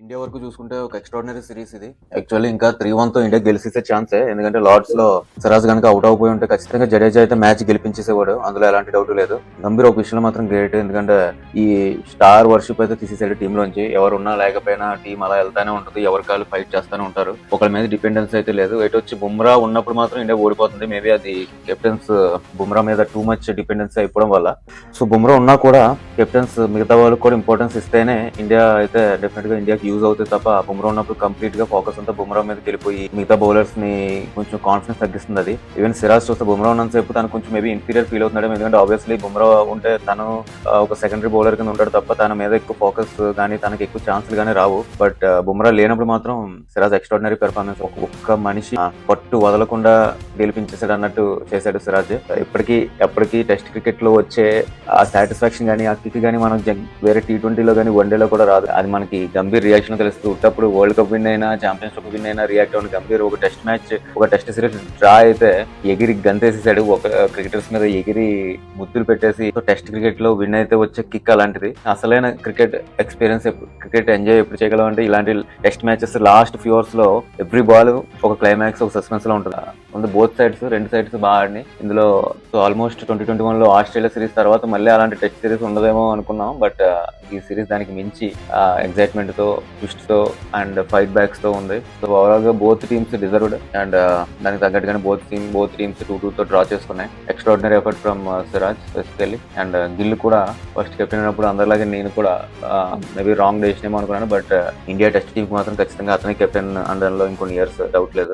India వరకు చూసుకుంటే ఒక ఎక్స్ట్రాడినరీ సిరీస్ ఇది. యాక్చువల్లీ ఇంకా 3-1 తో ఇండియా గెలిచేసే ఛాన్సే. ఎందుకంటే లార్డ్స్ లో సిరాజ్ గనుక అవుట్ అయిపోయి ఉంటే ఖచ్చితంగా జడేజా అయితే మ్యాచ్ గెలిపించేసేవాడు. అందులో ఎలాంటి డౌట్ లేదు. గంభీర్ ఒక విషయంలో మాత్రం గ్రేట్. ఎందుకంటే ఈ స్టార్ వర్షిప్ అయితే తీసేసాడు టీమ్ లోంచి. ఎవరున్నా లేకపోయినా టీం అలా వెళ్తానే ఉంటుంది. ఎవరి కాళ్ళు ఫైట్ చేస్తానే ఉంటారు. ఒకరి మీద డిపెండెన్స్ అయితే లేదు. ఎటు వచ్చి బుమ్రా ఉన్నప్పుడు మాత్రం ఇండియా ఓడిపోతుంది. మేబీ అది కెప్టెన్స్ బుమ్రా మీద టూ మచ్ డిపెండెన్స్ అయిపోవడం వల్ల. సో బుమ్రా ఉన్నా కూడా కెప్టెన్స్ మిగతా వాళ్ళకి కూడా ఇంపార్టెన్స్ ఇస్తేనే ఇండియా అయితే డెఫినెట్ గా ఇండియాకి యూజ్ అవుతుంది తప్ప బుమ్రా ఉన్నప్పుడు కంప్లీట్ గా ఫోకస్ అంతా బుమ్రా మీద వెళ్ళిపోయి మిగతా బౌలర్స్ ని కొంచెం కాన్ఫిడెన్స్ తగ్గిస్తుంది అది. ఈవెన్ సిరాజ్ చూస్తే బుమ్రా ఉన్నంత సేపు తను కొంచెం మేబీ ఇన్ఫీరియర్ ఫీల్ అవుతున్నాడు. ఎందుకంటే ఆబ్వియస్లీ బుమ్రా ఉంటే తను ఒక సెకండరీ బౌలర్ కింద ఉంటాడు తప్ప తన మీద ఎక్కువ ఫోకస్ కానీ తనకి ఎక్కువ ఛాన్సులు కానీ రావు. బట్ బుమ్రా లేనప్పుడు మాత్రం సిరాజ్ ఎక్స్ట్రాడినరీ పెర్ఫార్మెన్స్. ఒక్క మనిషి పట్టు వదలకుండా గెలిపించేసాడు అన్నట్టు చేశాడు సిరాజ్. ఎప్పటికీ టెస్ట్ క్రికెట్ లో వచ్చే ఆ సాటిస్ఫాక్షన్ కానీ ఆ కిక్ కానీ మనం వేరే T20లో కానీ వన్డేలో కూడా రాదు. అది మనకి గంభీర్ రియాక్షన్ తెలుస్తూ ఉట్టప్పుడు వరల్డ్ కప్ విన్ అయినా ఛాంపియన్స్ ట్రోఫీ విన్ అయినా రియాక్ట్ అవ్వని గంభీర్ ఒక టెస్ట్ సిరీస్ డ్రా అయితే ఎగిరి గంతేసేసాడు. ఒక క్రికెటర్స్ మీద ఎగిరి ముద్దులు పెట్టేసి టెస్ట్ క్రికెట్ లో విన్ అయితే వచ్చే కిక్ అలాంటిది. అసలైన క్రికెట్ ఎక్స్పీరియన్స్ క్రికెట్ ఎంజాయ్ ఎప్పుడు చేయగలం అంటే ఇలాంటి test matches last few hours లో ఎవ్రీ బాల్ ఒక క్లైమాక్స్ ఒక సస్పెన్స్ లో ఉంటుంది. బోత్ సైడ్స్ రెండు సైడ్స్ బాగా ఆడినాయి ఇందులో. సో ఆల్మోస్ట్ 2021లో ఆస్ట్రేలియా సిరీస్ తర్వాత మళ్ళీ అలాంటి టెస్ట్ సిరీస్ ఉండదేమో అనుకున్నాం. బట్ ఈ సిరీస్ దానికి మించి ఎగ్జైట్మెంట్ తో ట్విస్ట్ తో అండ్ ఫైట్ బ్యాక్స్ తో ఉంది. సో ఓవరాల్ గా బోత్ టీమ్స్ డిజర్వ్డ్ అండ్ దానికి తగ్గట్టుగానే బోత్ టీమ్స్ 2-2 తో డ్రా చేసుకున్నాయి. Extraordinary effort from Siraj basically. And Gill కూడా ఫస్ట్ కెప్టెన్ అయినప్పుడు అందరిలాగే నేను కూడా మేబీ రాంగ్ డెసిషన్ ఏమో అనుకున్నాను. బట్ ఇండియా టెస్ట్ టీమ్ మాత్రం ఖచ్చితంగా అతనే కెప్టెన్ అనడంలో ఇంకొన్ని ఇయర్స్ డౌట్ లేదు.